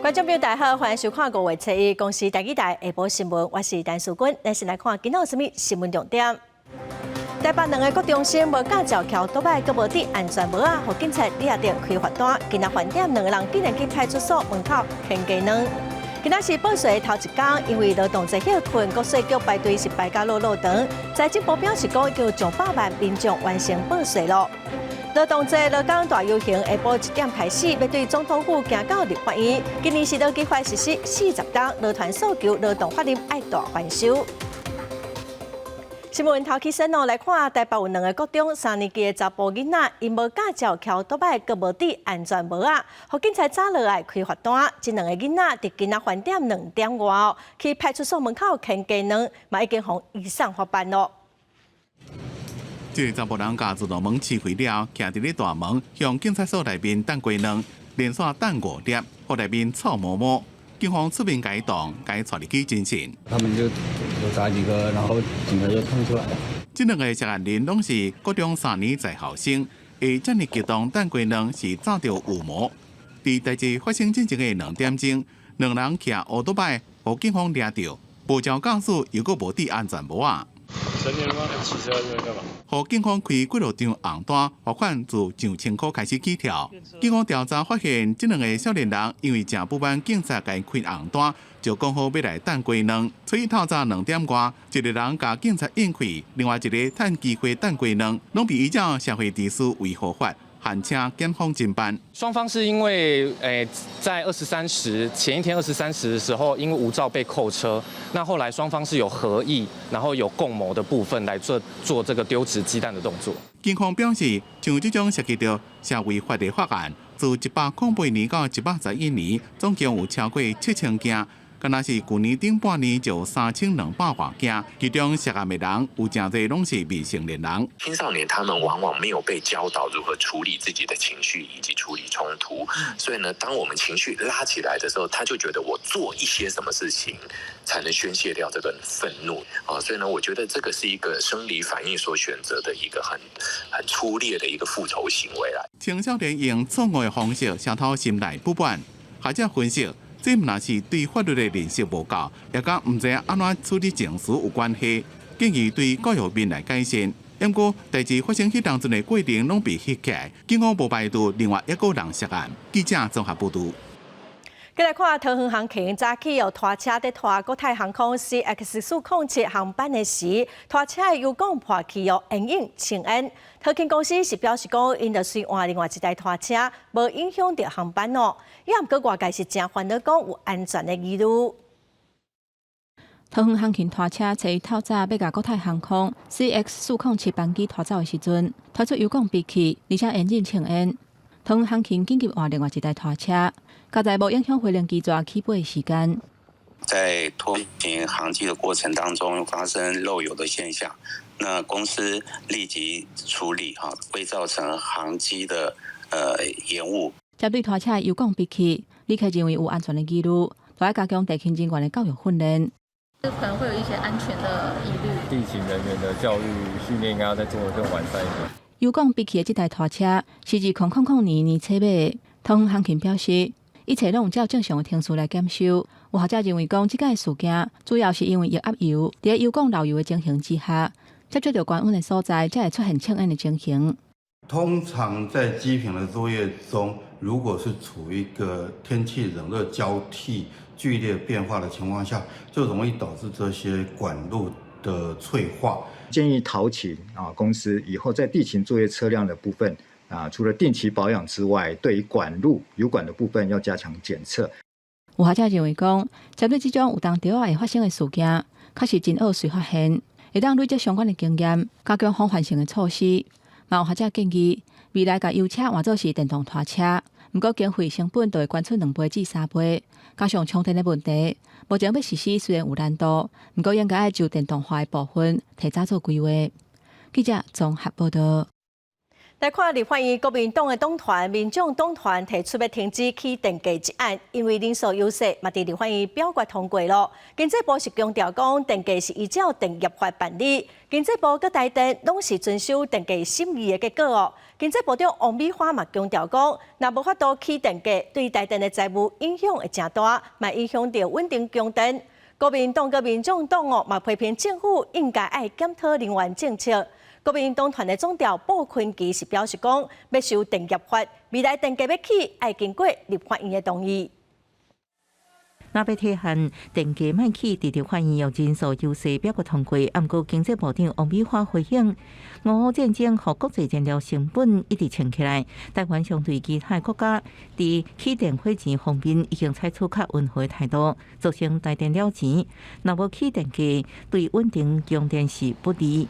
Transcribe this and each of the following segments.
观众朋友大家好，欢迎收看5月7日公视台语台下晡新闻，我是陈淑君，咱先来看今仔有什么新闻重点。台北2个国中生无驾照桥倒摆，阁无伫安全帽啊，互警察抓着开罚单。今仔饭店2个人竟然去派出所门口献鸡卵。今仔是报税头一天，因为劳动节休困，国税局排队是排到路长。财政部表示讲，已经有上百万民众完成报税咯。劳动节劳工大游行下晡1点开始，要对总统府行到立法院。今年是劳基法实施40天，劳团诉求劳动法令爱大翻修。新闻头起身哦，来看台北有2个国中3年级的查甫囡仔，因无驾照桥倒摆，阁无戴安全帽啊，互警察抓落来开罚单。这2个囡仔伫今仔饭店2点外哦，去派出所门口献鸡卵，嘛已经互移送法办咯。这个查甫人家自动门试开了，徛伫咧大门，向警察所内面等鸡卵，连续等5粒，互内面臭摸摸。警方出面解冻，解带入去侦讯。他们就砸几个，然后整个就冲出来了。这2个涉案人拢是高中3年在校生，会这么激动等鸡卵是早着有谋。伫代志发生之前的2点钟，2人骑乌托摆，互警方抓到，无照驾驶又阁无戴安全帽啊！成年了吗？骑车在这边干嘛？互警方开几落张红单，罚款自2000块开始起跳。警方调查发现，这2个少年人因为正不满警察甲开红单，就讲好要来等鸡卵。所以透早2点外，一个人甲警察应开，另外一个趁机会等鸡卵，拢被依照社会秩序维护法。喊请检方侦办。双方是因为在前一天23时的时候，因为无照被扣车，那后来双方是有合意，然后有共谋的部分来做这个丢掷鸡蛋的动作。警方表示，像这种涉及到社会法的法案，自108年到111年，总共有超过7000件。敢若是去年顶半年就3200多件，其中涉案的人有真侪拢是未成年人。青少年他们往往没有被教导如何处理自己的情绪以及处理冲突，所以呢，当我们情绪拉起来的时候，他就觉得我做一些什么事情才能宣泄掉这个愤怒啊，所以呢，我觉得这个是一个生理反应所选择的一个很粗劣的一个复仇行为啦。青少年用错误的方式消透心内不满，学者分析。这毋但是对法律的认识无够，也甲毋知安怎处理情绪有关系，建议对教育面来改善。不过，代志发生迄当中的过程拢被翕起来，警方无排除另外1个人涉案。记者综合报道。再来看桃园航空早起有拖车在拖国泰航空 CX407航班的时，拖车的油管破去哦，阴影清烟。桃空公司是表示讲，因着随换另外一台拖车，无影响到航班哦。也毋过外界是真烦恼讲有安全的疑虑。桃园航空拖车在透早要甲国泰航空 CX407班机拖走的时阵，拖出油管闭气，而且烟瘾清烟。桃园航空紧急换另外一台拖车。较在无影响飞行机组起飞的时间，在拖行航机的过程当中发生漏油的现象，那公司立即处理会造成航机的延误。针对拖车油管闭气，旅客认为有安全的疑虑，都要加强地勤人员的教育训练。可能会有一些安全的疑虑。地勤人员的教育训练应该要再做得更完善一点。油管闭气的这台拖车是自2000年初买的，桃园航空表示。一切拢照正常的程序来检修。有学者认为讲，这个事件主要是因为液压油在油管漏油的情形之下，接触到高温的所在，才会出现呛烟的情形。通常在机坪的作业中，如果是处于一个天气冷热交替、剧烈变化的情况下，就容易导致这些管路的脆化。建议桃勤公司以后在地勤作业车辆的部分。除了定期保养之外，对于管路油管的部分要加强检测。有学者认为讲，针对这种有当地会发生的事件，确实真恶随发现，会当累积相关的经验，加强防范性的措施。嘛有学者建议，未来甲油车换做是电动拖车，不过经费成本就会关出2倍至3倍，加上充电的问题，目前要实施虽然有难度，不过应该要就电动化的部分提早做规划。记者综合报道。来看立法院国民党的党团、民众党团提出要停止起电价一案，因为人数优势，嘛伫立法院表决通过了。经济部是强调讲，电价是依照电业法办理，经济部佮台电拢是遵守电价审议的结果哦。经济部长王美花嘛强调讲，若无法度起电价，对台电的财务影响会真大，嘛影响到稳定供电。国民党佮民众党嘛批评政府应该爱检讨能源政策。国民党团的总调鲍坤基是表示讲，要修电业法，未来电价要起，爱经过立法院的同意。若要提限电价卖起，伫立法院用人数优势表决通过。不过经济部长王美花回应，俄乌战争和国际燃料成本一直升起来，台湾相对其他国家伫起电火钱方面已经采取较温和的态度，造成台电了钱。若无起电价，对稳定用电是不利。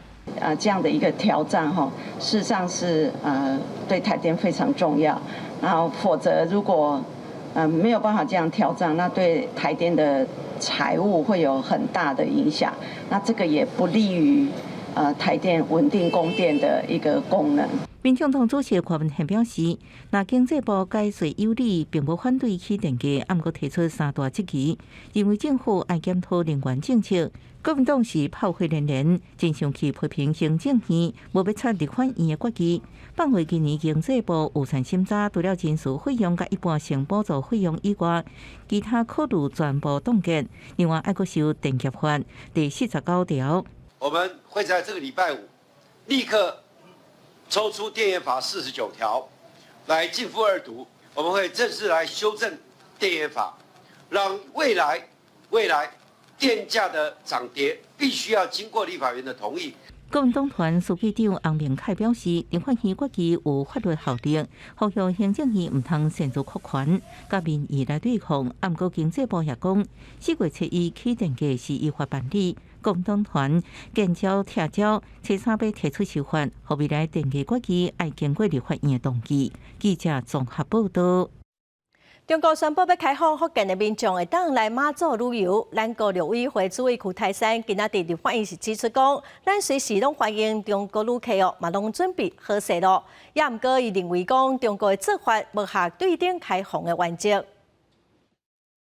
这样的一个挑战事实上是对台电非常重要。然后否则如果没有办法这样挑战，那对台电的财务会有很大的影响。那这个也不利于台电稳定供电的一个功能。民众党主席柯文哲表示，若经济部解税有理，并无反对起电价，不过提出三大质疑，认为政府爱检讨能源政策。国民党是炮火连连，真想去批评行政院无要插立法院的决议。放回今年经济部有产审查，除了人事费用甲一般性补助费用以外，其他考虑全部冻结。另外，还阁修电业法第49条。我们会在这个礼拜五立刻抽出电业法49条来进复二读，我们会正式来修正电业法，让未来电价的涨跌必须要经过立法院的同意。国民党团书记长洪明凯表示，立法院决议有法律效力，呼吁行政院唔通擅自扩权，甲民意来对抗。不过经济部也讲，4月7日起电价是依法办理。国民党团见招拆招，七三要提出修法，互未来电价决议爱经过立法院的同意。记者综合报道。中国宣布要开放福建的民众会当来马祖旅游。咱国陆委会主委邱泰山今仔日立法院是指出讲，咱随时拢欢迎中国旅客嘛拢准备好势咯。也毋过伊认为讲，中国的做法无合对顶开放的原则。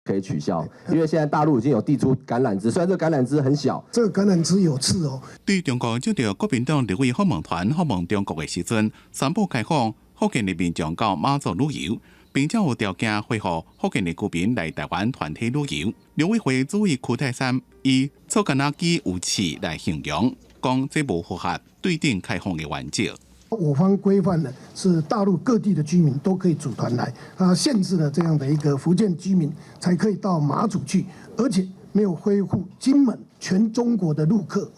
可以取消，因为现在大陆已经有递出橄榄枝，虽然这橄榄枝很小，这个橄榄枝有刺哦。对中国接到国民党立委访问团访问中国的时阵，宣布开放福建的民众到马祖旅游。并且有条件恢复福建的居民来台湾团体旅游。陆委会主委邱泰山以草橄榄枝有刺来形容，讲这无符合对顶开放的原则。我方规范的是大陆各地的居民都可以组团来，它限制了这样的一个福建居民才可以到马祖去，而且没有恢复金门全中国的陆客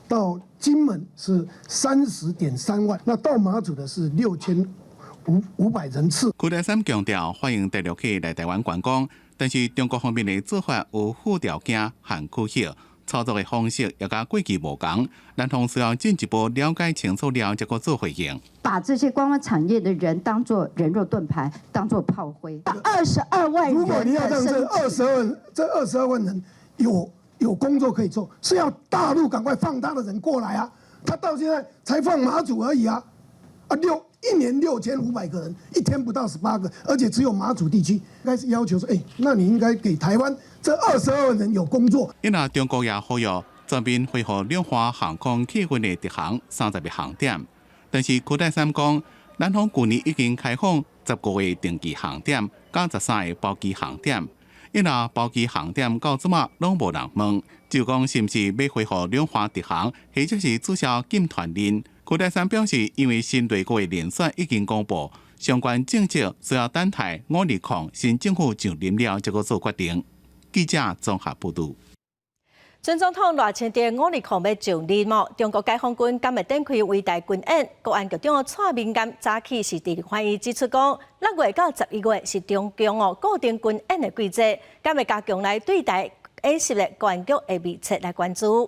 到金门是30.3万，那到马祖的是6500人次。邱泰山强调，欢迎大陆客来台湾观光，但是中国方面的做法有附条件和可行，操作的方式也甲过去无同，咱同时要进一步了解清楚了，再做回应。把这些观光产业的人当作人肉盾牌，当作炮灰。22万人，如果你要让这22万人有工作可以做，是要大陆赶快放他的人过来啊！他到现在才放马祖而已啊！1年6500个人，一天不到18个，而且只有马祖地区，应该是要求说，那你应该给台湾这22万人有工作。因为中国也呼吁全面恢复两华航空客运的直航30个航点，但是邱泰山讲，咱方去年已经开放19个定期航点，加13个包机航点。因为包机航点到即马拢无人问，就讲是毋是要恢复两华直航，或者是取消禁团令。邱泰山表示，因为新内阁的人选已经公布，相关政策需要等待520新政府上任了，才个做决定。记者综合报道。前总统赖清德520要上任哦，中国解放军敢会展开伟大军演？国安局长蔡明甘早起是伫立法院指出讲，6月到11月是中共固定军演的季节，敢会加强来对待演习的国安局会密切来关注。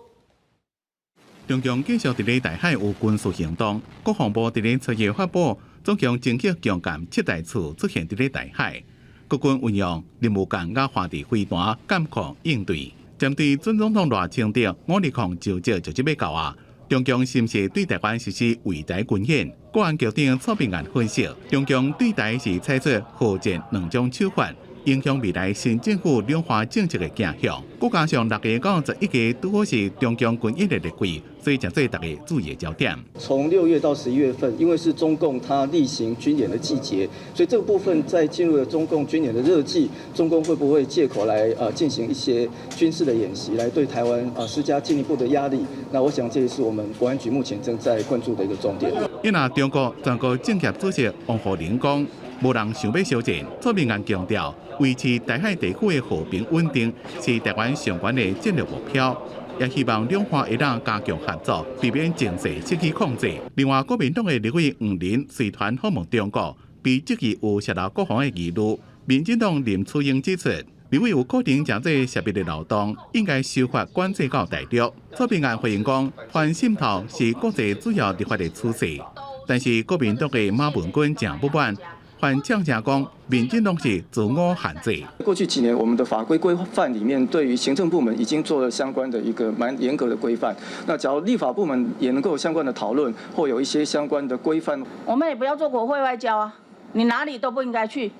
中共继续伫咧台海有军事行动，国防部伫咧7月发布，总共侦击强舰7台次出现伫咧台海，国军运用任务舰甲华地飞弹监控应对。针对准总统赖清德520就职要到啊，中共是毋是对台湾实施围台军演？国安局长蔡明安分析，中共对台是采取火箭2种手法，影响未来新政府两岸政策的走向。再加上6月到11月拄好是中共军演的日季，所以成做大家注意的焦点。从6月到11月份，因为是中共它例行军演的季节，所以这个部分在进入了中共军演的热季，中共会不会借口来进行一些军事的演习，来对台湾施加进一步的压力？那我想这也是我们国安局目前正在关注的一个重点。因为中国全国政协主席王沪宁讲，无人想要烧战。蔡明安强调，维持台海地区的和平稳定是台湾上悬的战略目标。也希望两岸会当加强合作，避免情势失去控制。另外，国民党的立委黄仁随团访问中国，被质疑有泄露国防的疑虑。民进党林楚英指出，立委有可能将这涉密的漏洞，应该修法管制到大陆。蔡明安回应讲，反渗透是国际主要立法的趋势，但是国民党的马文君正不满。反呛讲，民进党是自我限制。过去几年，我们的法规规范里面，对于行政部门已经做了相关的一个蛮严格的规范。那假如立法部门也能够有相关的讨论，或有一些相关的规范，我们也不要做国会外交啊，你哪里都不应该去。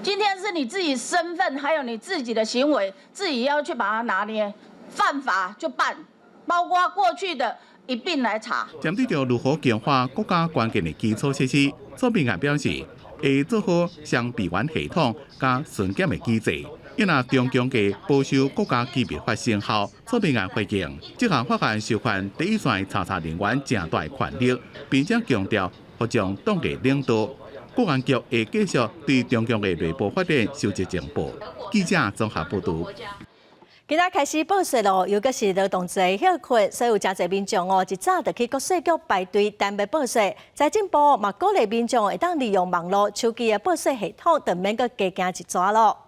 今天是你自己身份，还有你自己的行为，自己要去把它拿捏，犯法就办，包括过去的一并来查。针对着如何强化国家关键的基础设施，蔡明安表示，会做好双闭环系统加巡检的机制。因为中共嘅保守国家机密法生效，蔡明安回应，这项法案授权第一线查查人员正大权力，并且强调服从党嘅领导。国安局会继续对中共嘅内部发展收集情报。记者综合报道。今仔开始报税咯，尤其是劳动节休困，所以有真侪民众一早就去国税局排队等要报税。财政部嘛鼓励民众会当利用网络手机的报税系统，就免阁加行一抓咯。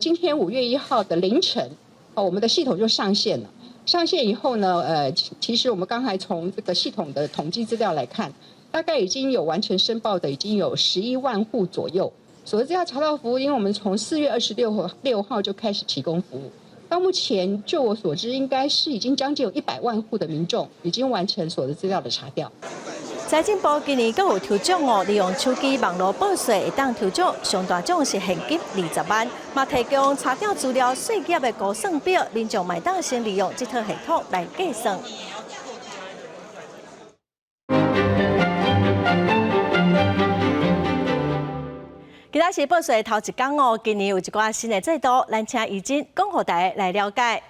今天5月1号的凌晨，我们的系统就上线了。上线以后呢，其实我们刚才从这个系统的统计资料来看，大概已经有完成申报的已经有11万户左右。所谓资料查到服务，因为我们从4月26号就开始提供服务，到目前就我所知，应该是已经将近有100万户的民众已经完成所有的资料的查调。财政部今年阁有抽奖利用手机网络报税会当抽奖，上大奖是现金20万，嘛提供查调资料税业的估算表，民众买当先利用这套系统来计算。今仔是报税头一天哦，今年有一寡新的制度，咱请义诊讲互大家来了解。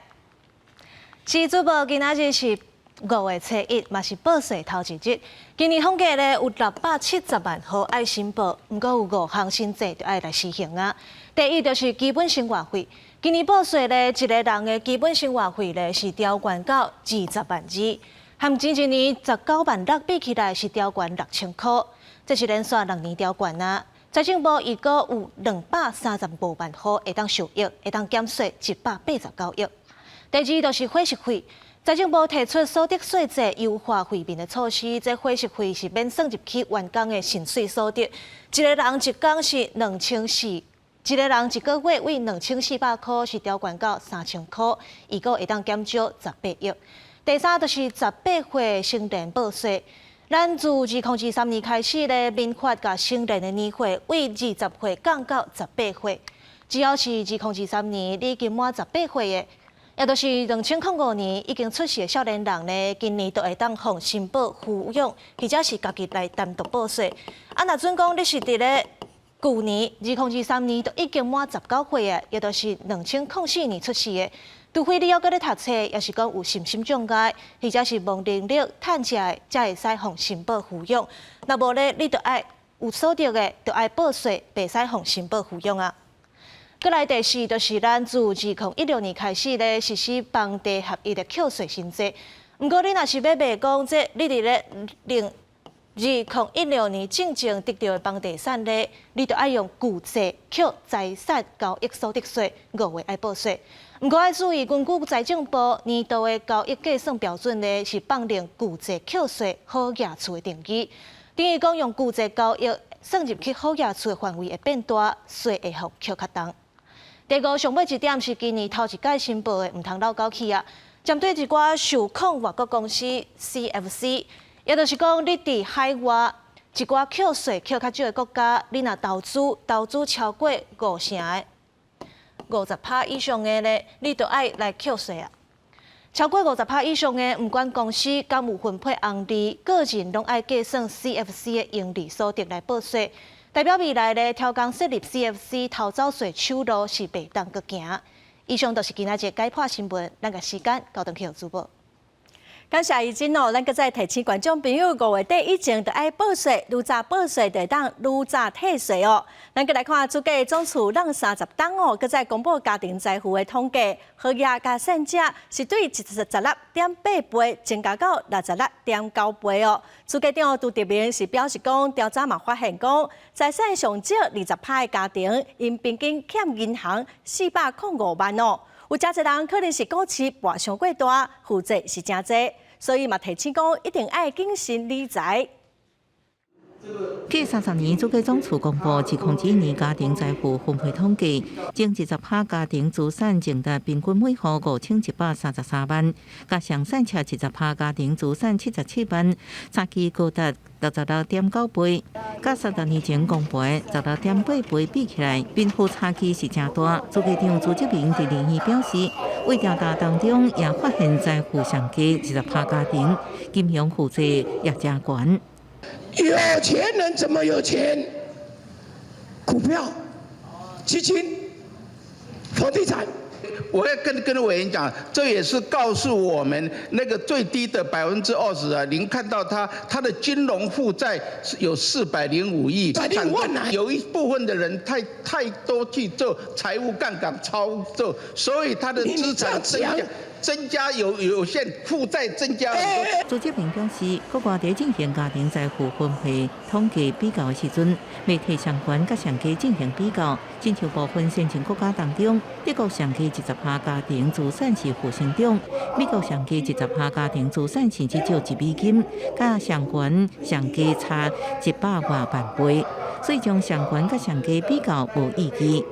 是主播今仔日是5月初1，嘛是报税头一日。今年统计咧有670万户爱申报，不过有5项新制就爱来实行啊。第一就是基本生活费，今年报税咧一个人的基本生活费咧是调悬到20万2，和前一年19万6比起来是调悬6000块，这是连续2年调悬啊。财政部预估有235万户会当受益，会当减税189亿。第二就是伙食费，财政部提出所得税制优化惠民的措施，这伙食费是免算入去员工的薪水所得，一个人一工是2400，一个人一个月为2400块是调悬到3000块，预估会当减少18亿。第三就是18岁成年报税。咱自2023年开始咧，民法甲成人的年岁为20岁降到18岁，只要是2023年已经满18岁的，也就是2005年已经出世的少年人咧，今年都会当放申报抚养，或者是家己来单独报税。若准讲你是伫咧去年2023年都已经满19岁的，也就是2004年出世的。除非你要搁咧读册，也是讲有身心障碍，或者是无能力趁食的，才会使放申报抚养。若无咧，你就爱有所得的，就爱报税，袂使放申报抚养啊。搁来第四，就是咱自2016年开始咧实施房地合一的扣税新制。毋过你若是要卖讲这，你伫咧2016年正得到的房地产咧，你就爱用旧制扣财产交易所得税5月爱报税。毋过要注意，根据财政部年度的交易计算标准咧，是放定旧制扣税好业厝的定义。等于讲用旧制交易算入去好业厝的范围会变大，税会互扣较重。第五，上尾一点是今年头一届申报的，毋通漏交去啊。针对一寡受控外国公司 CFC， 也就是讲你伫海外一寡扣税扣较少的国家，你若投资超过50%以上的咧，你就爱来扣税啊。超过50%以上的，不管公司敢有分配红利，个人拢爱计算 CFC 的盈利所得来报税。代表未来咧超工设立 CFC 逃走税手路是袂当搁行。以上就是今仔日解破新闻，咱个时间交通去主播。感谢伊真哦，咱搁再提醒观众朋友，5月底以前就爱报税，愈早报税就当愈早退税哦。咱搁来看主计总处让30档哦，搁再公布家庭财富的统计，合业加剩者是对16.8倍增加到66.9倍哦。主计长杜德明是表示讲，调查嘛发现讲，财产上少20%的家庭，因平均欠银行405万哦。有真侪人可能是股市博上过大，负债是真侪，所以嘛提醒讲一定爱谨慎理财。继30年，主计总处公布2021年家庭财富分配统计，前10%家庭资产净值平均每户5133万，甲上产车10%家庭资产77万，差距高达66.9倍，甲30年前公布的16.8倍比起来，贫富差距是真大。主计长朱泽明伫联谊表示，为调查当中也发现财富上低10%家庭金融负债也真悬。有钱人怎么有钱？股票、基金、房地产。我要跟委员讲，这也是告诉我们那个最低的20%啊，您看到它的金融负债有405亿，105万啊！有一部分的人太多去做财务杠杆操作，所以他的资产增加有限，负债增加很多。朱泽明表示，国外在进行家庭财富分配统计比较的时阵，媒体相关甲上期进行比较，亲像部分先进国家当中，德国上期10%家庭资产是负成长，美国上期10%家庭资产甚至少$1，甲上悬上期差100多万倍，所以将上悬甲上期比较无意义。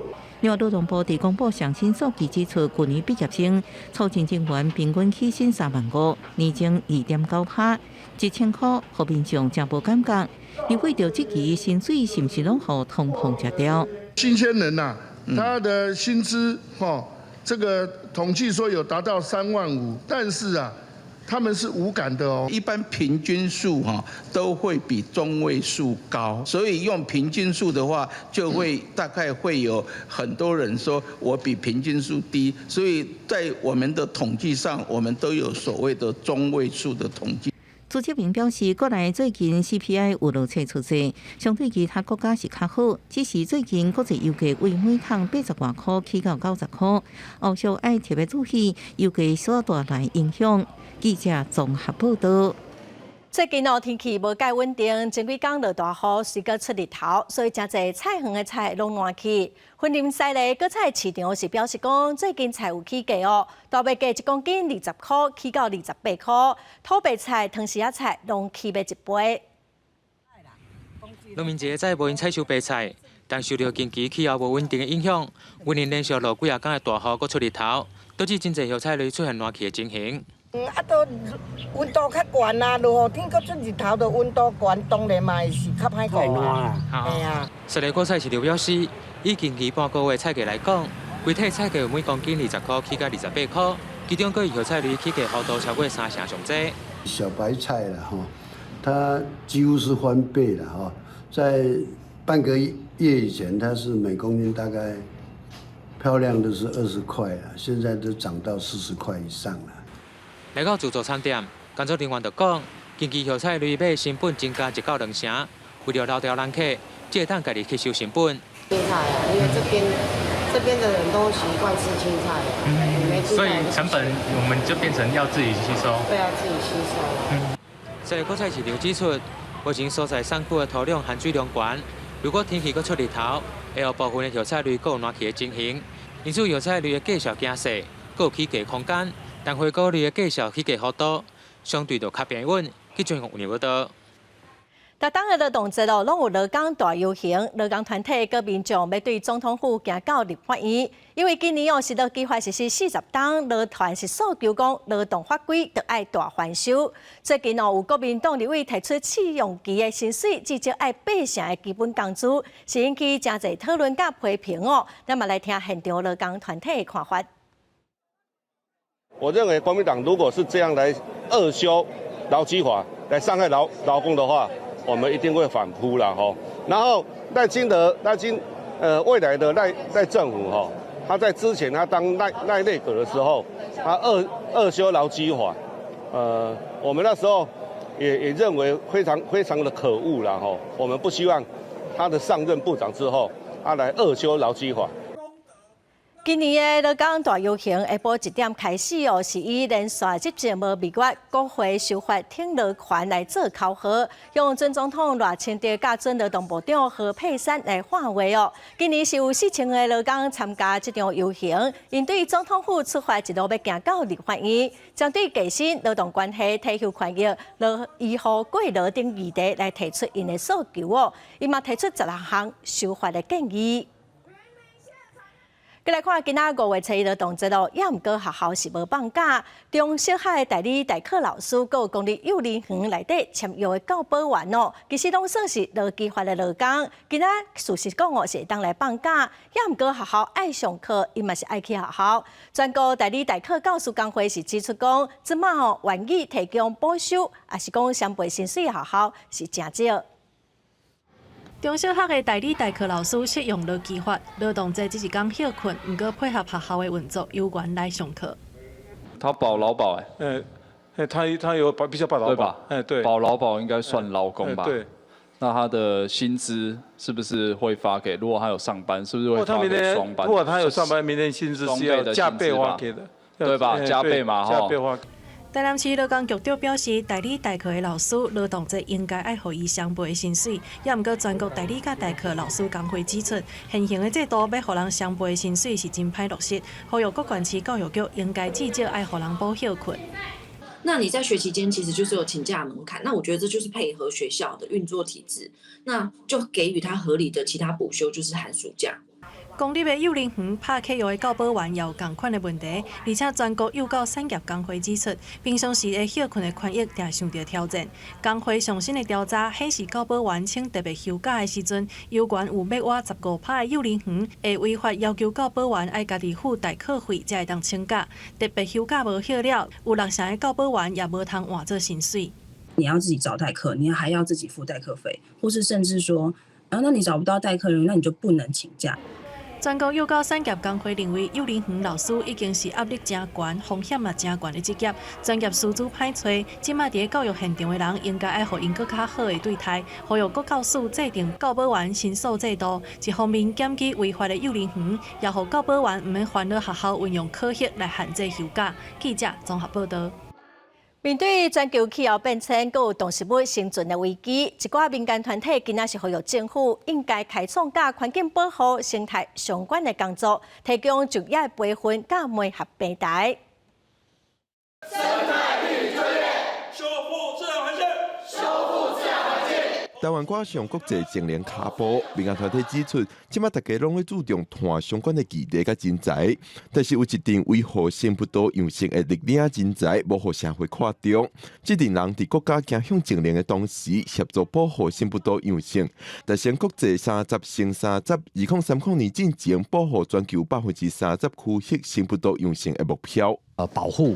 另外，劳动部伫公布上新数据指出，去年毕业生初进政员平均起薪35000，年增2.9%，1000块，互民众真无感觉。你为着这期薪水是不是拢互通膨吃掉？新鲜人呐，他的薪资这个统计说有达到3万5，但是啊。他们是无感的哦，一般平均数都会比中位数高，所以用平均数的话，就会大概会有很多人说我比平均数低，所以在我们的统计上，我们都有所谓的中位数的统计。朱泽明表示，国内最近 CPI 有落册出世，相对其他国家是较好，只是最近国际油价为每桶80多块起到90块，后续爱特别注意油价所带来影响。记者综合报道。最近天气无介稳定，前几天落大雨，随个出日头，所以真侪菜园的菜拢烂去。云林西咧果菜市场是表示讲，最近菜有起价哦，大白价1公斤20块，起到28块。土白菜、汤丝仔菜拢起卖1倍。农民节在无因采收白菜，但受到近期气候无稳定的影响，云林连续落几啊天的大雨，佮出日头，导致真侪叶菜类出现烂去的情形。都温度较悬啊，落雨天佮出日头，就温度悬，当然嘛是较歹顾啊。系啊。实力果菜市场表示，以近期半个月菜价来讲，规体菜价有每公斤20块起到28块，其中个叶菜类起价幅度超过3成上济。小白菜啦它几乎是翻倍了在半个月以前，它是每公斤大概漂亮的是20块了，现在都涨到40块以上了。来到自助餐店，工作人员就讲，近期叶菜类买成本增加1到2成，为了留住人客，只会当家己吸收成本。青菜啊，因为这边的人都习惯吃青菜，所以成本我们就变成要自己吸收。对啊，自己吸收。在果菜市场指出，目前所在山区的土壤含水量悬，如果天气佫出日头，会有部分的叶菜类佫有烂去的情形，因此叶菜类的价数惊细，佫有起价空间。但花果类的价数起价幅度相对就较平稳，去全国有报道。逐档的劳动节拢有劳工大游行，劳工团体各民众要对总统府行到立法院，因为今年是劳基法实施40档，劳团是诉求讲劳动法规得爱大翻修。最近有国民党立委提出试用期的薪水至少爱8成的基本工资，是引起真侪讨论甲批评哦。咱嘛来听现场劳工团体的看法。我认为国民党如果是这样来恶修劳基法，来伤害劳工的话，我们一定会反扑了哈。然后赖清德未来的赖政府哈，他在之前他当赖内阁的时候，他恶修劳基法，我们那时候也认为非常的可恶了哈。我们不希望他的上任部长之后，他来恶修劳基法。今年的劳工大游行下晡1点开始哦，是以连续执政无蜜月、国会修法挺劳权来做口号，用前总统赖清德甲前劳动部长何佩珊来喊话哦。今年是有4000个劳工参加这场游行，因对总统府出发一路要行到立法院，针对革新劳动关系、退休权益、医护过劳等议题来提出因的诉求哦。伊嘛提出16项修法的建议。再来看今仔5月7日的动节咯，也毋过学校是无放假。中小学代理代课老师，还有公立幼儿园内底签约的教保员哦，其实拢算是劳基法的劳工。今仔事实讲哦，是会当来放假，也毋过学校爱上课，伊嘛是爱去学校。全国代理代课教师工会是指出讲，即马哦愿意提供补修，也是讲双倍薪水的学校是真少。中小学的代理代课老师适用劳基法，劳动节只是讲休困，毋过配合学校的运作，有缘来上课。他保劳保他有必须要保劳保，对，保劳保应该算劳工吧？对。那他的薪资是不是会发给？如果他有上班，是不是会发给双班？如果他有上班，明天薪资是要加倍发给的，对吧？加倍嘛，哈。加倍发。台南市劳工局长表示，代理代课的老师劳动节应该爱予伊双倍的薪水，也毋过全国代理甲代课老师工会指出，现行的制度要予人双倍的薪水是真歹落实，呼吁各县市教育局应该至少爱予人补休困。那你在学期间其实就是有请假门槛，那我觉得这就是配合学校的运作体制，那就给予他合理的其他补休，就是寒暑假。公立的幼儿园拍客药的教保员也有同款的问题，而且全国幼教产业工会指出，平常时的休困的权益定受到挑战。工会上新的调查显示，教保员请特别休假的时阵，有关有要挖15%的幼儿园会违法要求教保员爱家己付代课费才会当请假，特别休假无休了，有6成的教保员也无通换做薪水。你要自己找代课，你还要自己付代课费，或是甚至说，那你找不到代课人员，那你就不能请假。全国幼教产业工会认为，幼儿园老师已经是压力真悬、风险也真悬的职业，专业师资歹找。即卖伫教育现场的人，应该爱予因更较好的对待，呼吁各教师制定教保员申诉制度，一方面检举违法的幼儿园，也予教保员毋免烦恼学校运用考核来限制休假。记者综合报道。面对全球气候变迁，还有动植物生存的危机，一寡民间团体今仔是呼吁政府应该开创甲环境保护、生态相关的工作，提供就业培训甲媒合平台。生态绿就业，修复自然环境，修复自然环境。台湾挂上国际净零卡步，民间团体指出，即马大家拢会注重碳相关的议题甲人才，但是有一定维护生不多样性的力量人才，无互社会看重。这群人伫国家走向净零的同时，协助保护生不多样性，达成国际30×302030年进前保护全球30%区域生不多样性的目标。保护、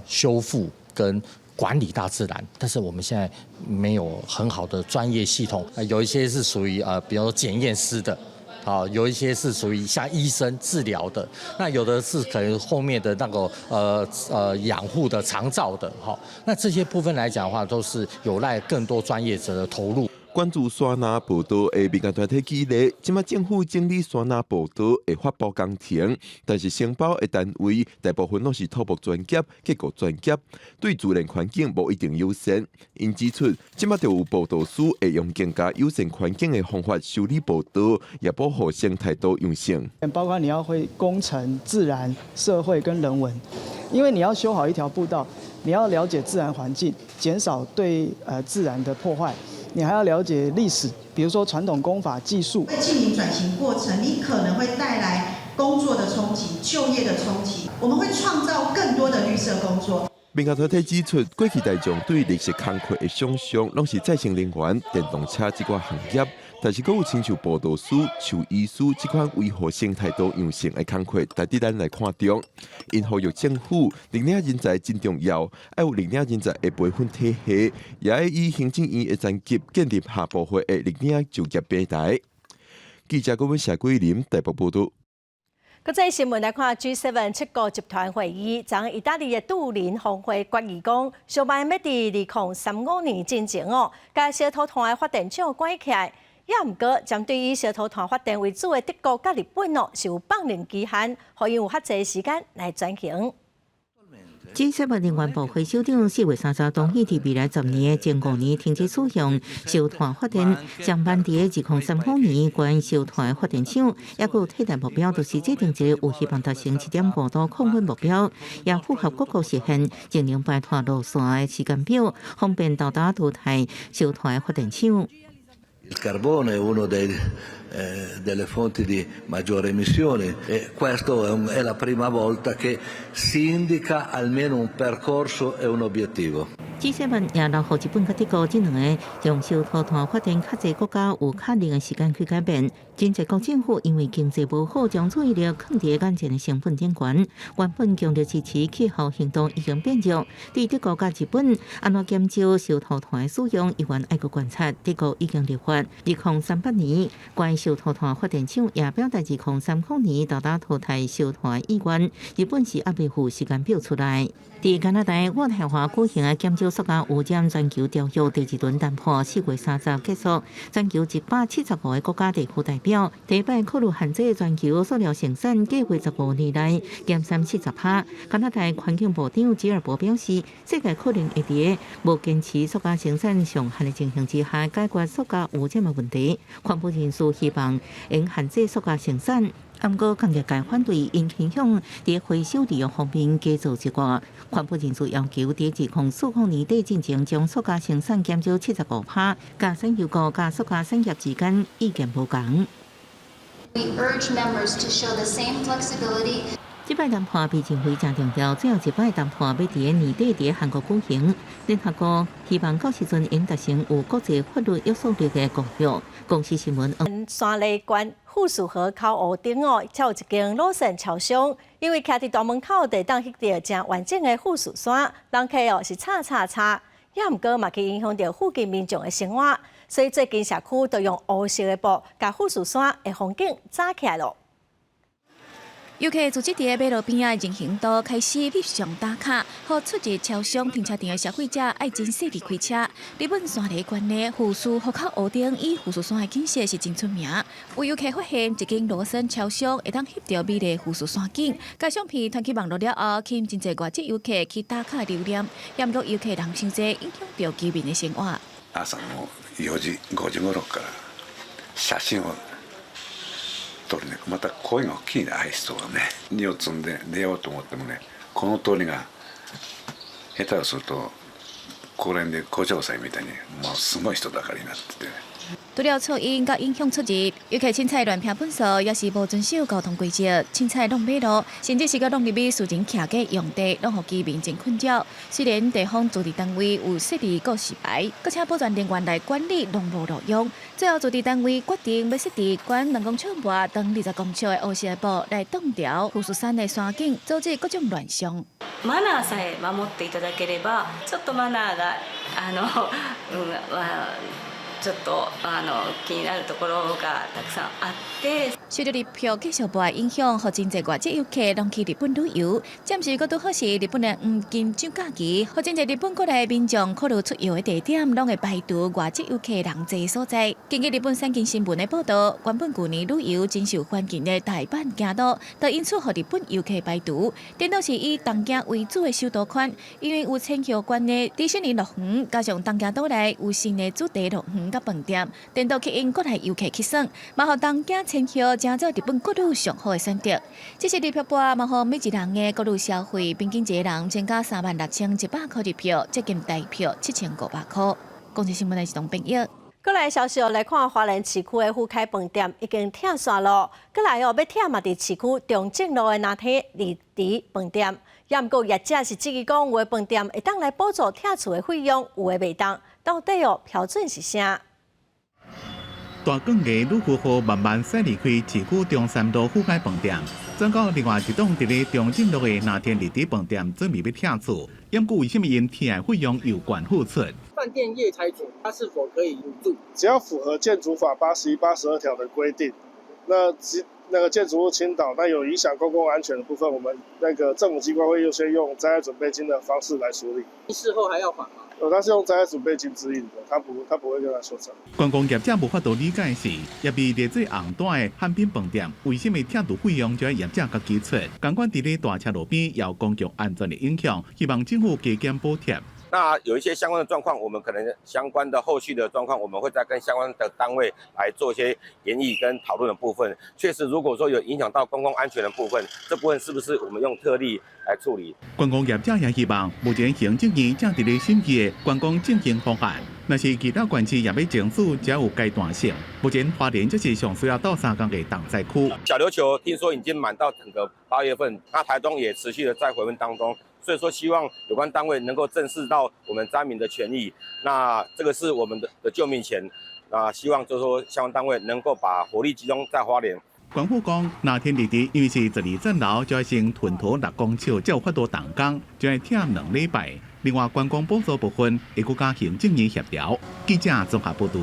修复跟管理大自然，但是我们现在没有很好的专业系统，有一些是属于比如说检验师的，有一些是属于像医生治疗的，那有的是可能后面的那个养护的长照的，那这些部分来讲的话，都是有赖更多专业者的投入。关注山南报道的民间团体举例，即马政府整理山南报道的发布工程，但是承包的单位大部分都是土木专业、结构专业，对自然环境无一定优先。因指出，即马就有报道师会用更加友善环境的方法修理报道，也保护生态多样性。包括你要会工程、自然、社会跟人文，因为你要修好一条步道，你要了解自然环境，减少对自然的破坏。你还要了解历史，比如说传统工法技术。会进行转型过程，你可能会带来工作的冲击、就业的冲击，我们会创造更多的绿色工作。民调团体指出，过去大众对绿色工课的想象，拢是再生能源、电动车这款行业，但是，阁有亲像报道师、兽医师这款维护生态多样性的工课，值得咱来看重。因呼吁政府，领领人才真重要，要有领领人才的培训体系，也要以行政院的专级建立下部会的领领就业平台。记者郭文谢桂林台北报道。国际新闻来看 ，G7 七国集团会议将意大利的杜林峰会决议讲，小办要伫2035年进前甲小土团的发电厂关起来。也毋过，针对以小土团发电为主的德国甲日本是有放任期限，可以有较侪时间来转型。G7能源部会首长4月30日同意，伫未来10年前5年停止使用烧炭发电，将办伫2035年关烧炭发电厂，也有替代目标，就是制定一个有希望达成7.5度控温目标，也符合各国实现净零排碳路线的时间表，方便到达淘汰烧炭发电厂。Il carbone è una delle fonti di maggiore emissione e questo è la prima volta che si indica almeno un percorso e un obiettivo. G7 也留予日本甲德国这两个用烧土炭发电较侪国家有确定的时间去改变。真侪国政府因为经济无好，将注意力放伫眼前的成本点悬。原本强烈支持气候行动已经变弱。对德国甲日本安怎减少烧土炭的使用，议员爱国观察，德国已经立法2038年关烧土炭发电厂，也表达2030年到达淘汰烧炭意愿。日本是还未附时间表出来。伫加拿大渥太华举行的减少塑胶污染全球条约第2轮谈判4月30日结束，全球175个国家地区代表第一摆考虑限制全球塑料生产，计划15年内减产70%。加拿大环境部长吉尔伯表示，世界可能会伫无坚持塑胶生产上限的情形之下，解决塑胶污染的问题。环保人士希望能限制塑胶生产。不过，工业界反对，因倾向伫回收利用方面加做一寡。环保人士要求伫2040年底进前，将塑胶生产减少75%，甲产油国甲塑胶产业之间意见无同。We urge members to show the same flexibility. 这摆谈判被认为真重要，最后一摆谈判要伫年底伫韩国举行。联合国希望到时阵应达成有国际法律约束力的公约。公司新闻。山梨县富士河口湖顶才有一间老城超商，因为徛伫大门口地当翕到真完整的富士山，人客是叉，也毋过嘛去影响到附近民众的生活，所以最近社区都用乌色的布，甲富士山的风景扎起来咯。游客自这伫马路边仔的人行道开始翕相打卡，互出入超商停车场的消费者爱真细离开车。日本山梨县的富士河口湖顶以富士山的景色是真出名。有游客发现一间罗森超商会当翕到美丽富士山景，甲相片传去网络了后，吸引真侪外籍游客去打卡留念。也毋过游客人伤济，影响到居民的生活。朝の4時5時頃から写真を撮るね、また声が大きいね、愛想がね、荷を積んで出ようと思ってもね、この通りが下手をすると公園で古城祭みたいにもうすごい人だかりになっててね。除了噪音甲影响出入，游客凊彩乱撇粪扫，也是无遵守交通规则，凊彩弄马路，甚至是甲弄入去私人徛嘅用地，拢互居民真困扰。虽然地方驻地单位有设立告示牌，搁且保全人员来管理，拢无路用。最后驻地单位决定要设置管人工厂外长20公尺的乌色布来挡掉富士山的山景，阻止各种乱象。マナーさえ守っていただければ、ちょっとマナーがちょっと気になるところがたくさんあって。随着日票继续无影响，互真侪外籍游客拢去日本旅游。暂时搁拄好是日本的黄金周假期，互真侪日本国内民众考虑出游的地点，拢会排除外籍游客人济所在。根据日本产经新闻的报道，原本去年旅游真受欢迎的大阪京都，就因此互日本游客排除。颠倒是以东京为主的首都圈，因为有千叶县的迪士尼乐园，加上东京都内有新的主题乐园甲饭店，颠倒吸引国内游客去耍，嘛互东京千叶成做日本国旅上好的选择。这是日票拨嘛，互每一人的国旅消费平均一个人增加36100块日票，接近大票7500块。公司新闻的是董炳业。过来消息来看，花莲市区的富凯饭店已经拆线了。过来要拆嘛，伫市区中正路的拿铁离地饭店。也毋过业者是质疑讲，有的饭店会当来补助拆厝的费用，有的袂当。到底标准是啥？大港的女富户慢慢驶离开市区中山路富凯饭店，转到另外一栋伫咧中正路的拿天立地饭店，准备要拆厝。因故为什么因拆的费用有管付出？饭店业拆除，它是否可以入住？只要符合建筑法81、82条的规定，那个建筑物倾倒，那有影响公共安全的部分，我们那个政府机关会优先用灾害准备金的方式来处理。事后还要还吗？它是用灾害准备金指引的，它不会跟他说偿。观光业者无法度理解是，也被列做红单的汉滨饭店，为什么拆除费用就要业者家己出？监管伫咧大车路边有公共安全的影响，希望政府加减补贴。那有一些相关的状况，我们可能相关的后续的状况，我们会再跟相关的单位来做一些研议跟讨论的部分。确实，如果说有影响到公共安全的部分，这部分是不是我们用特例来处理？观光业者也希望，目前行政院正伫咧审议的观光振兴方案，若是其他县市也要整治，才有阶段性。目前花莲就是上需要到3天的挡灾区。小琉球听说已经满到整个8月份，那台中也持续的在回温当中。所以说，希望有关单位能够正视到我们灾民的权益，那这个是我们的救命钱。那希望就是说，相关单位能够把火力集中在花莲。官府讲，那天立地因为是12层楼，就要先吞吐6公尺，才有法度动工，就要拆2礼拜。另外，观光补助部分会搁加行政院协调。记者综合报道。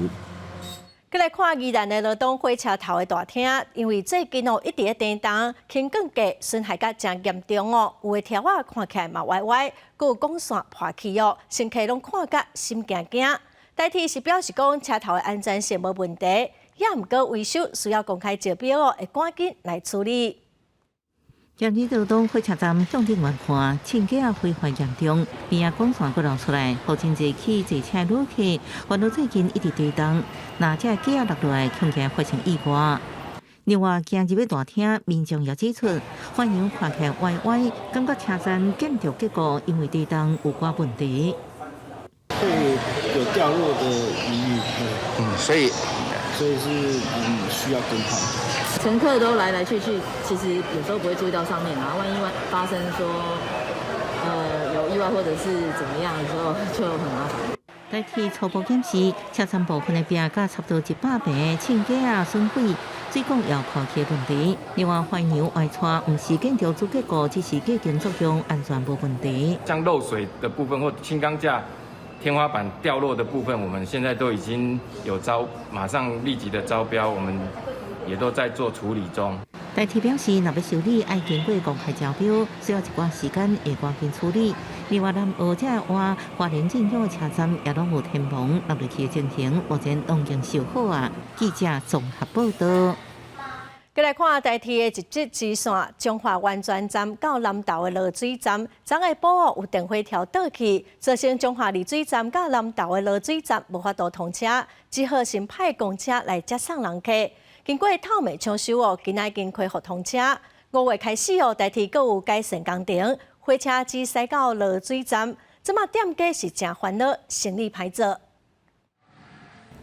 再来看宜兰的罗东火车头的大厅，因为最近一直在电动，轻钢架损害甲真严重哦。有的条啊看起来嘛歪歪，佮有钢线破去哦，乘客拢看甲心惊惊。代替是表示讲车头的安全性无问题，也毋过维修需要公开招标哦，会赶紧来处理。今日罗东火车站向顶远看，轻架毁坏严重，边仔钢线佫露出来，好真侪起坐车旅客，烦恼最近一直对动，那只架落落来，恐惊发生意外。另外，今日要大厅，民众也指出，反映看起来歪歪，感觉车站建筑结构因为对动有寡问题，会有掉落的疑虑，所以是需要更换。乘客都来来去去，其实有时候不会注意到上面啊，万一发生说有意外或者是怎么样的时候，就很麻烦。代替初步检视，车站部分的边架差不多100平，轻架损毁，水管也破去的问题。另外，环流外穿不是建筑主结构，只是计程作用，安全无问题。像漏水的部分或轻钢架天花板掉落的部分，我们现在都已经有马上立即的招标，我们也都在做处理中。代替表示，若要修理，要经过公开招标，需要一段时间，会赶紧处理。另外，南澳这话，花莲进乡的车站也拢有天棚，落入去进行，目前拢已经修好啊。记者综合报道。再来看代替的一节支线，中华湾转站到南投的落水站，昨下晡有电火条倒去，造成中华丽水站到南投的落水站无法度通车，只好先派公车来接送人客。经过透明抢修哦，今仔已经恢复通车。5月开始哦，代替阁有改善工程，火车只驶到落水站，即马店家是真烦恼，生意歹做。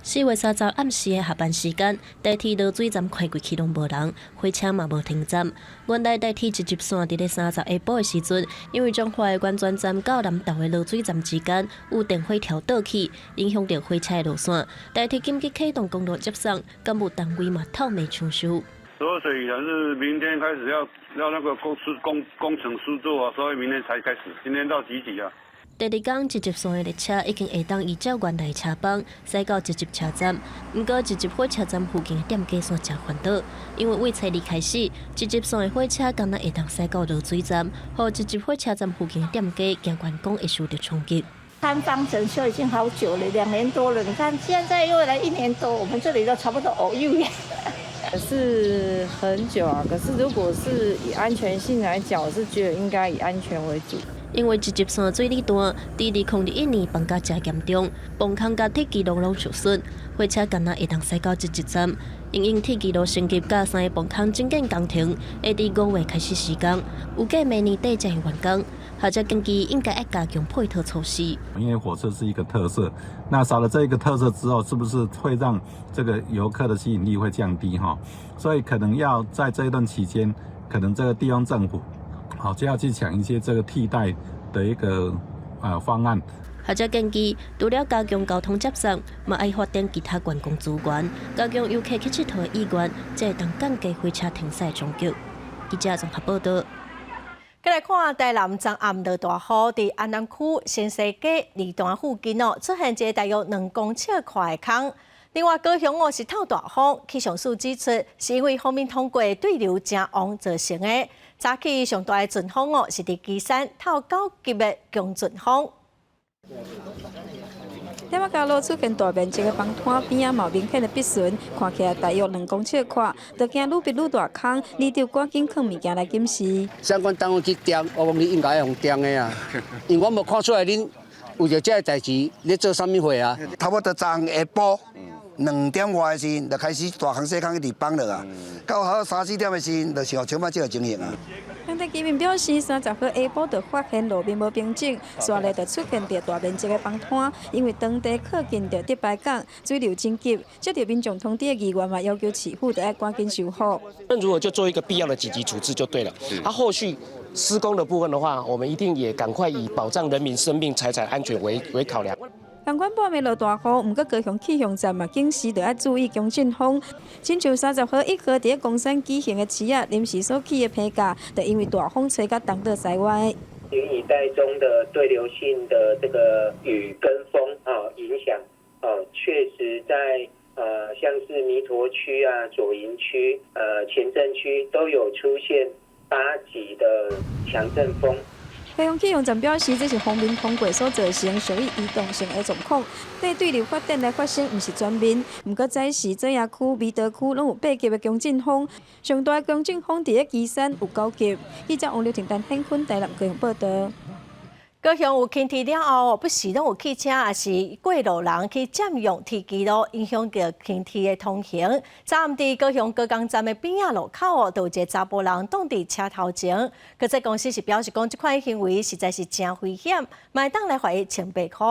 4月30暗时的下班时间，代替落水站开过去拢无人，火车嘛无停站。原来代替一节线伫咧30下晡的时阵，因为中华的关转站到南投的落水站之间有电火条倒去，影响到火车的路线。代替紧急启动公路接送，干部单位嘛透明抢修。所有水源是明天开始要那个工程施作啊，所以明天才开始。今天到几啊？第二天，一节线的列车已经会当依照原来车帮驶到一节车站，不过一节火车站附近的店家线真烦恼，因为为初二开始，一节线的火车敢若会当驶到落水站，和一节火车站附近的店家惊员工会受到冲击。看方程修已经好久了，2年多了，你看现在又来1年多，我们这里都差不多偶遇。是很久啊，可是如果是以安全性来讲，我是觉得应该以安全为主。因为一节线水力大，伫2021年崩甲真严重，崩坑甲铁基路拢受损，火车敢若会当驶到一节站。因铁基路升级甲3个崩坑整建工程，会伫5月开始施工，预计明年底才会完工。学者建议应该要加强配套措施。因为火车是一个特色，那少了这一个特色之后，是不是会让这个游客的吸引力会降低哈？所以可能要在这一段期间，可能这个地方政府好就要去想一些这个替代的一个方案。学者建议，除了加强交通接送，嘛要发展其他观光资源，加强游客去佚佗的意愿，才会当降低火车停驶的冲击。记者综合报道。再来看台南昨暗落大雨，伫安南区新西街二段附近出现一个大约2公尺宽的坑。另外，高雄是透大风，气象署指出，是因为锋面通过对流正旺造成的。早起上大的阵风是伫旗山透9级的强阵风。台北街路出现大面积的崩塌，边仔嘛明显的壁损，看起来大约2公尺宽，就惊愈逼愈大坑，里头赶紧放物件来检视。相关单位去盯，我讲你应该要用盯的啊，因为我无看出来恁为着这个代志咧做啥物货啊。差不多昨下晡2点外的时阵，就开始大坑小坑一直崩落啊，到好3、4点的时阵，就像像摆这个情形啊。当地居民表示，30号下晡就发现路面无平整，刷咧就出现着大面积的崩塌，因为当地靠近着迪拜港，水流真急，接到民众通知的议员嘛要求市府得要赶紧修复。那如果就做一个必要的紧急处置就对了。后续施工的部分的话，我们一定也赶快以保障人民生命财产安全为考量。同款半暝落大雨，毋过高雄气象站嘛警示，着要注意强阵风。亲像30号1号伫公山举行的市啊，临时所起的批假，就因为大风吹到东倒西歪。云以带中的对流性的这个雨跟风影响，确实在像是弥陀区啊、左营区、前镇区都有出现8级的强阵风。高雄气象站表示，这是锋面通过所造成属于移动性的状况。对流发展来发生，毋是全面。毋过早时左营区、弥陀区拢有8级的强阵风，上大强阵风伫旗山有9级。记者王刘婷、陈hen坤台南高雄报道。高雄有天梯了后，不时拢有汽车也是过路人去占用梯基路，影响到天梯的通行。昨暗伫高雄高工站的边仔路口就有一个查甫人挡伫车头前，可这公司是表示讲，这款行为实在是真危险，买当来罚1800块。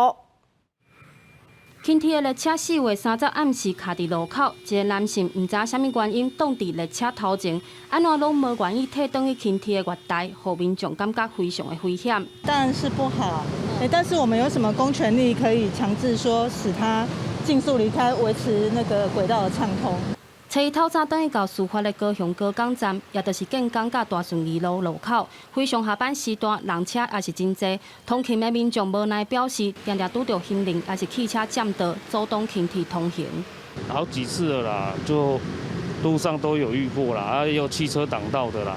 轻铁的列车4月3日暗时卡伫路口，一个男性毋知啥物原因挡伫列车头前，安怎拢无愿意退转去轻铁的月台，互民众感觉非常的危险。当然是不好，但是我们有什么公权力可以强制说使他尽速离开，维持那个轨道的畅通？初一透早等去到事发的高雄高工站，也就是建工甲大顺二路路口，非常下班时段人车也是真多。通勤的民众无奈表示，常常拄到行人也是汽车占道，阻挡轻铁通行。好几次了啦，就路上都有遇过啦，有汽车挡道的啦，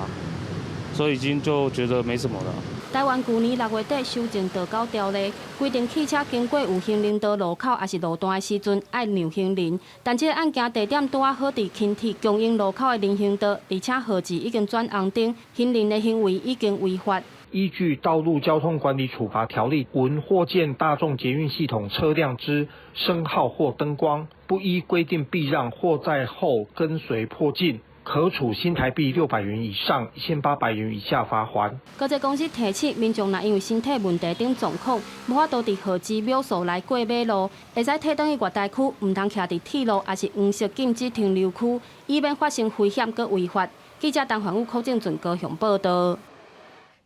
所以已经就觉得没什么了。台湾去年6月底修正道交条例，规定汽车经过有行人道路口也是路段的时阵爱让行人，但这个案件地点拄啊好伫轻铁中英路口的人行道，而且号志已经转红灯，行人的行为已经违法。依据《道路交通管理处罚条例》，闻或见大众捷运系统车辆之声号或灯光不依规定避让或在后跟随迫近，可处新台币600元以上1800元以下罚锾。高捷公司提醒民众，若因为身体问题等状况，无法度伫号志秒数来过马路，会使退转去月台区，唔通徛伫铁路，也是黄色禁止停留区，以免发生危险佮违法。记者陈环宇、柯正俊高雄报道。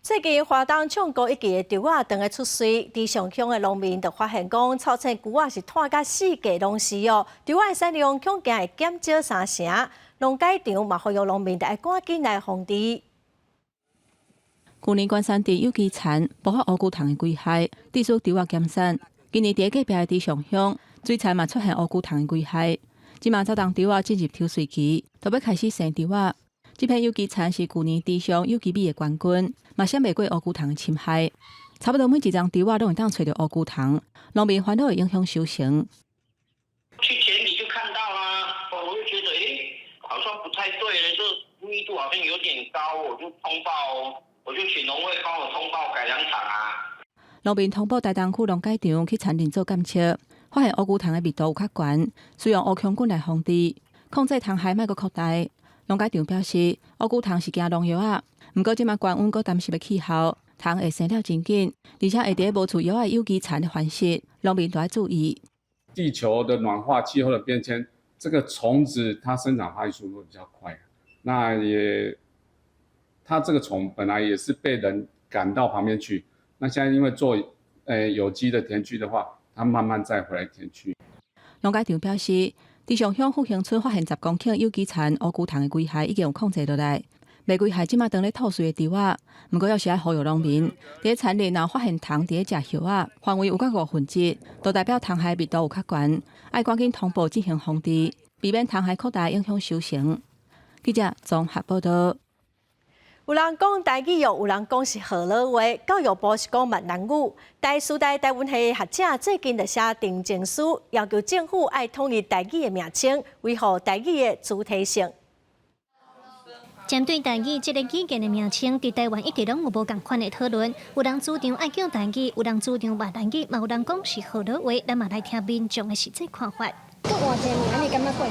最近华东唱歌一期的猪仔等个出水，伫上乡的农民就发现讲，草青牛仔是拖甲4价拢是哦，猪仔产量恐惊会减少3成。农改场嘛，呼吁农民得赶紧来防治。去年关山地有机田爆发乌龟虫的危害，致使猪仔减产。今年伫隔壁的上乡，水田嘛出现乌龟虫的危害。即马早当猪仔进入抽水期，就要开始生猪仔。这片有机田是去年地上有机米的冠军，嘛闪袂过乌龟虫的侵害。差不多每一张猪仔拢会当找到乌龟虫，农民烦恼会影响收成。去田里就看到啦，我就觉得好像不太对了，这密度好像有点高，我就请农会帮我通报改良场啊。农民通报台东区农改场去田林做检测，发现乌龟虫的密度有较悬，需用乌强菌来防治，控制虫害莫阁扩大。农改场表示，乌龟虫是惊农药啊，不过即马高温阁担心的气候，虫会生了真紧，而且会伫无处药的有机蚕的繁殖，农民都要注意。地球的暖化、气候的变迁，这个虫子它生长发育速度比较快，那它这个虫本来也是被人赶到旁边去，那现在因为做有机的田区的话，它慢慢再回来田区。农改场表示，伫上乡复兴村发现10公顷有机蚕乌龟虫的龟骸已经有控制落来。玫瑰蟹即马当咧吐水的猪仔，不过要是爱呼吁农民，伫田里若发现虫伫咧食叶仔，范围有到5分之，都代表虫害密度有较悬，爱赶紧同步进行防治，避免虫害扩大影响收成。记者综合报道。有人讲台语，有人讲是河洛话，教育部是讲闽南语。师大台湾系学者最近就写定情书，要求政府爱统一台语的名称，维护台语的主体性。针对台语这个语言的名称，伫台湾一直拢有无共款的讨论。有人主张爱叫台语，有人主张闽南语，嘛有人讲是河洛话。咱嘛来听民众的实际看法。搁换一个名，你感觉过？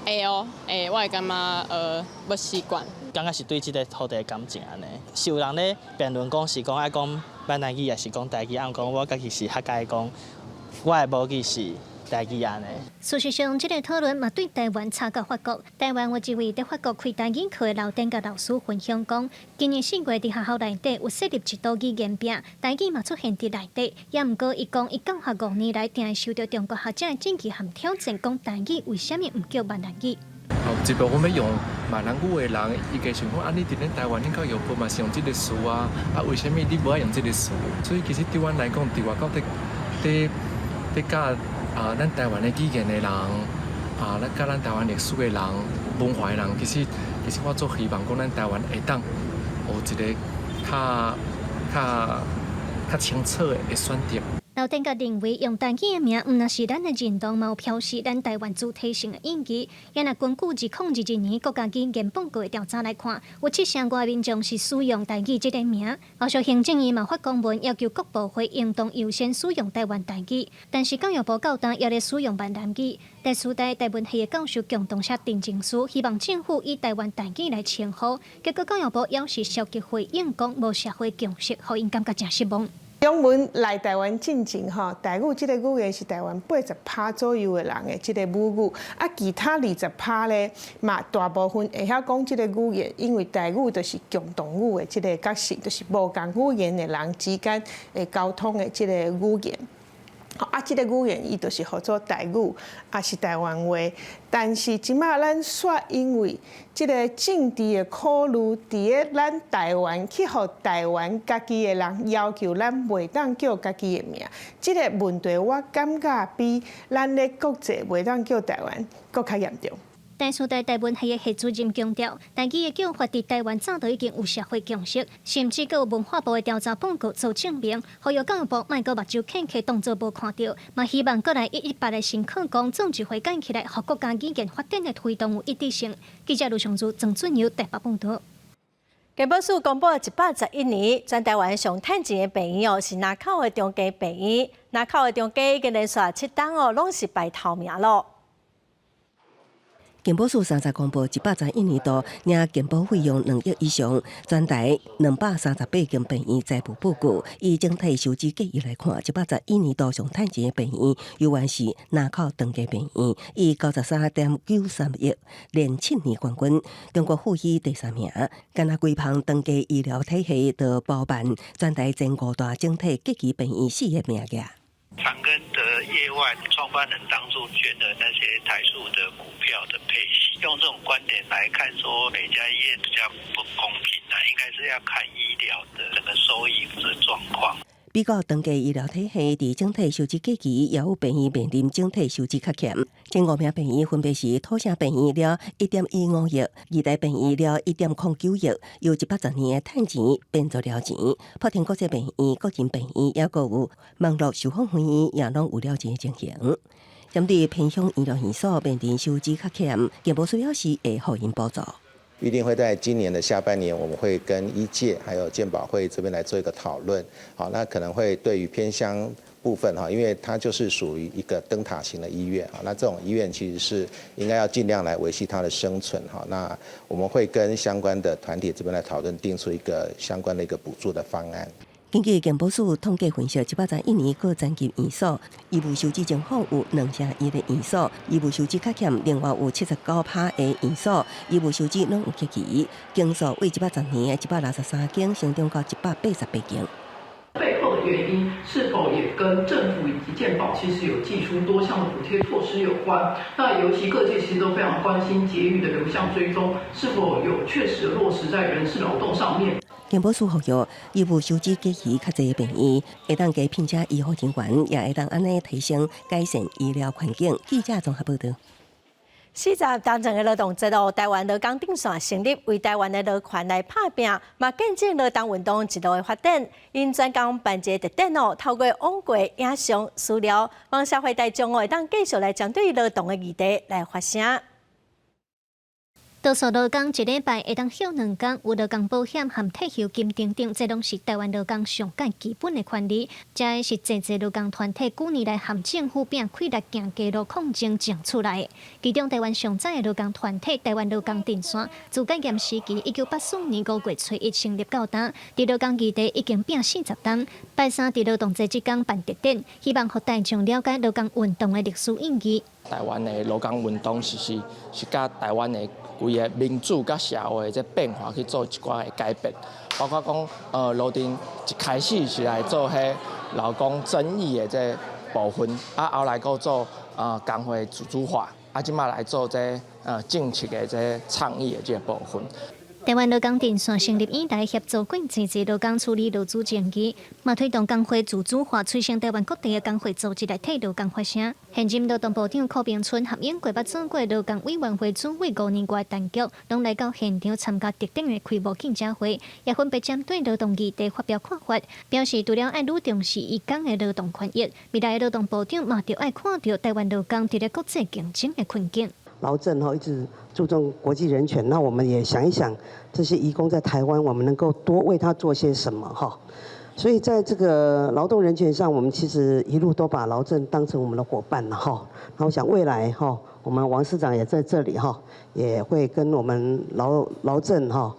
会哦，我会感觉要习惯。感觉是对这个土地的感情安尼。是有人咧辩论讲是讲爱讲闽南语，也是讲台语，按讲我家己是客家讲，我的母语是台语安尼。事实上，这个讨论嘛对台湾差到法国。台湾有一位在法国开台语课的老店甲老师分享讲，今年4月伫学校内底有设立一道语言饼，台语嘛出现伫内底。也毋过，伊讲伊教学5年来，定会受到中国学者的禁忌和挑战，讲台语为什么毋叫闽南语？一部分要用闽南语的人，伊家想讲，啊，你伫咧台湾，恁教育部嘛是用这个词啊，为什么你无爱用这个词？所以其实对阮来讲，伫外口伫教咱台湾的语言的人，咱教咱台湾历史的人、文化的人，其实我做希望讲，咱台湾会当有一个较清楚的选择。老店家认为用台语的名，毋那是咱的认同，嘛有表示咱台湾主体性的意义。也若根据2021年国家语言报告的调查来看，有7成外民众是使用台语这个名。后续行政院嘛发公文要求各部会应当优先使用台湾台语，但是教育部到当也咧使用闽南语。师大台湾系的教授共同写定情书，希望政府以台湾台语来称呼。结果教育部也是消极回应，讲无社会共识，互因感觉真失望。中文来台湾进前吼，台语这个语言是台湾80%左右的人的这个母语，其他20%咧嘛大部分会晓讲这个语言，因为台语就是共同语的这个角色，就是无共语言的人之间的沟通的这个语言。这个语言伊就是叫做台语，也是台湾话。但是即马咱煞因为即个政治的考虑，伫咧咱台湾去互台湾家己的人要求咱袂当叫家己的名，即个问题我感觉比咱咧国际袂当叫台湾搁较严重。师大台湾系的系主任强调，台语的叫法伫台湾早就已经有社会共识，甚至佮有文化部的调查报告做证明。呼吁教育部莫搁目睭看起当作无看到，嘛希望过来118的新课纲总聚会建起来，互国家语言发展的推动有一致性。记者卢尚珠、郑俊尧台北报道。健保署公布111年，全台湾上趁钱的病院是南口的中嘉病院，南口的中嘉已经连续7档拢是排头名咯。健保署30公布111年度领健保费用2亿以上，全台238间病院财务报告，以整体收支结余来看，111年度上趁钱的病院，犹原是南口中嘉病院，以93.93亿连7年冠军，中国富裕第3名。干那规旁中嘉医疗体系的包办全台前5大整体结余病院4个名额。长庚的业外创办人当初捐的那些台塑的股票的配息，用这种观点来看，说每家医院比较不公平啊，应该是要看医疗的整个收益的状况。比较中嘉医疗体系伫整体收支结余，也有病院面临整体收支较欠。前5名病院分别是土城病院了1.15亿，义大病院了1.09亿，由110年的趁钱变做了钱。莆田国际病院、国人病院也有网络受访会议，也拢有了钱的情形。针对偏乡医疗院所面临收支较欠，健保署表示会互因补助。预定会在今年的下半年，我们会跟医界还有健保会这边来做一个讨论。好，那可能会对于偏乡部分哈，因为它就是属于一个灯塔型的医院啊，那这种医院其实是应该要尽量来维系它的生存哈。那我们会跟相关的团体这边来讨论，定出一个相关的一个补助的方案。根据健保署统计分析，111年各残疾院所，医务收支情况有201个院所，医务收支较欠，另外有79%的院所，医务收支拢有欠期，间数为110年的163间，成长到188间。背后的原因是否也跟政府以及健保其实有祭出多项的补贴措施有关？那尤其各界其实都非常关心节育的流向追踪是否有确实落实在人事劳动上面。健保署呼吁，医务收支给予较侪的病院，会当加聘请医护人员，也会当安尼提升改善医疗环境。记者综合报道。40当前的劳动制度，台湾劳工顶线成立，为台湾的劳权来打拼，嘛见证劳动运动一路的发展。因专工办一个特点透过网过影像资料，让社会大众会当继续来针对劳动的议题来发声。多数劳工一礼拜会当休2天，有劳工保险和退休金等等，这拢是台湾劳工上界基本的权利。这是真侪劳工团体旧年来和政府拼开力行街路抗争争出来的。其中台湾上早的劳工团体台湾劳工阵线，自戒严时期1984年5月初1成立到今，伫劳工议题已经拼40年。拜三伫劳动节即天办特典，希望互大众了解劳工运动的历史意义。台湾的劳工运动是甲台湾的规个民主甲社会这变化去做一寡的改变，包括讲劳动一开始是来做迄劳工争议的这部分，后来搁做工会自主化，即马来做这政策的这倡议的这部分。台湾劳工阵线成立以来，协助管制侪劳工处理劳资争议，嘛推动工会自主化，催生台湾各地的工会组织来替劳工发声。现任劳动部长柯明春合演过捌做过劳工委员会主委5年外的陈局，拢来到现场参加特定的开幕记者会，也分别针对劳动议题发表看法，表示除了爱愈重视移工的劳动权益，未来的劳动部长嘛着爱看到台湾劳工伫咧国际竞争的困境。劳政一直注重国际人权，那我们也想一想，这些移工在台湾，我们能够多为他做些什么哈？所以在这个劳动人权上，我们其实一路都把劳政当成我们的伙伴了哈。那我想未来哈，我们王市长也在这里哈，也会跟我们劳政哈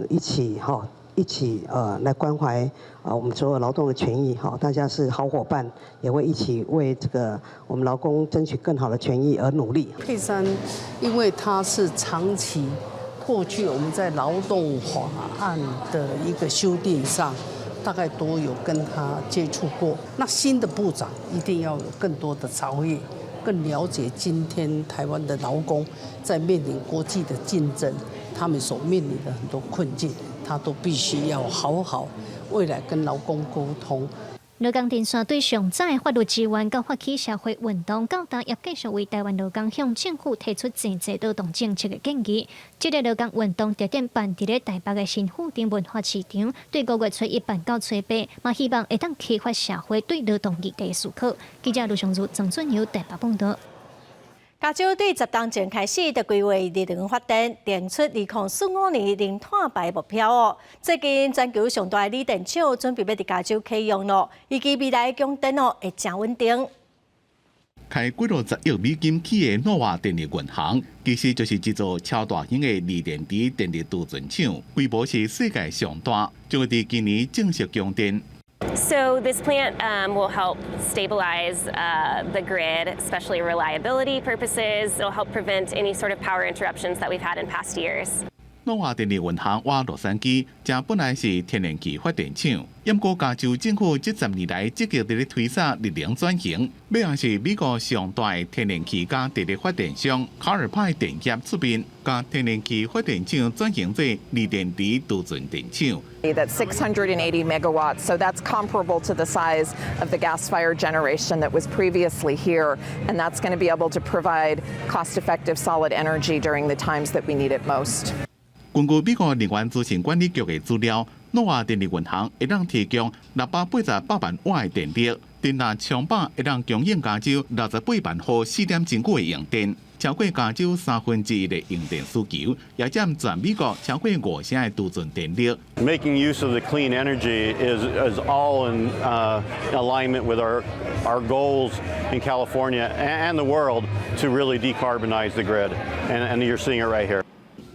一起来关怀我们所有劳动的权益哈，大家是好伙伴，也会一起为这个我们劳工争取更好的权益而努力。佩珊，因为它是长期过去我们在劳动法案的一个修订上，大概都有跟他接触过。那新的部长一定要有更多的朝野，更了解今天台湾的劳工在面临国际的竞争，他们所面临的很多困境。他都必须要好好未来跟劳工沟通。劳工阵线对上早的法律支援到发起社会运动，到达也继续为台湾劳工向政府提出真济劳动政策的建议。这个劳工运动特点办伫咧台北的新富町文化市场，对5月初1办到初8，嘛希望会当启发社会对劳动议题的思考。记者卢尚如、郑俊由台北报道。加州对10当前开始就规划日能发电，定出2045年零碳排目标哦。最近全球上大的锂电厂准备要伫加州启用咯，预计未来供电会真稳定。开几60亿美金起的诺瓦电力银行，其实就是一座超大型的锂电池电力储存厂，规模是世界上大，将会伫今年正式供电。So this plant will help stabilize the grid, especially reliability purposes. It'll help prevent any sort of power interruptions that we've had in past years. 诺瓦电力银行挖洛杉矶，这本来是天然气发电厂，不过加州政府这10年来积极在推动绿能转型，要是美国上大的天然气加电力发电商卡尔派电业出面，将天然气发电厂转型做锂电池储存电厂。That's 680 megawatts, so that's comparable to the size of the gas-fired generation that was previously here, and that's going to be able to provide cost-effective solid energy during the times that we need it most. 根据美国能源资讯管理局的资料，诺瓦电力银行会当提供688万瓦的电力，电力充饱会当供应加州68万户4.9个用电，超过加州1/3的用电需求，也占全美国超过5成的储存电力。Making use of the clean energy is all in alignment with our goals in California and the world to really decarbonize the grid, and you're seeing it right here.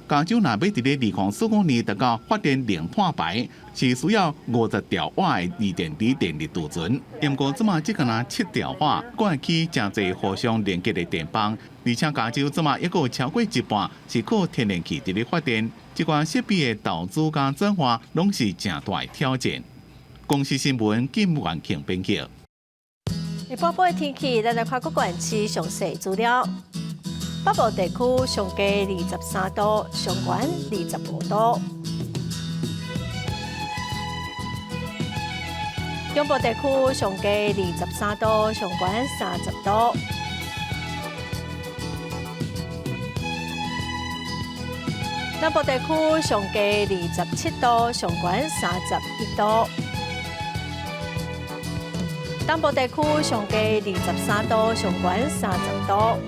加州若要伫咧2045年达到发电零碳排，是需要50条瓦的二电池电力储存。不过，即马只敢若7条瓦，管起真侪互相连接的电棒，而且加州即马抑有超过一半是靠天然气伫咧发电，这款设备的投资甲转化拢是正大的挑战。公司新闻金元庆编辑。下晡的天气，咱来看各县市详细资料。北部地区上低23度，上悬25度；中部地区上低23度，上悬30度；南部地区上低27度，上悬31度；东部地区上低23度，上悬30度。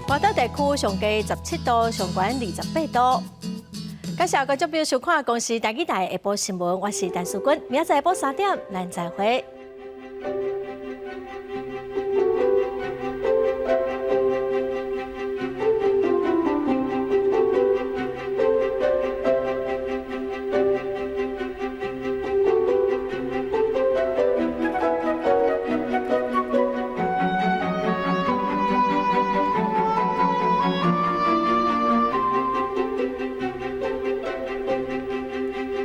华东地区上低17度，上悬28度。感谢观众朋友收看《公视台语台下晡新闻》，我是陈淑君，明仔载下晡3点，咱再会。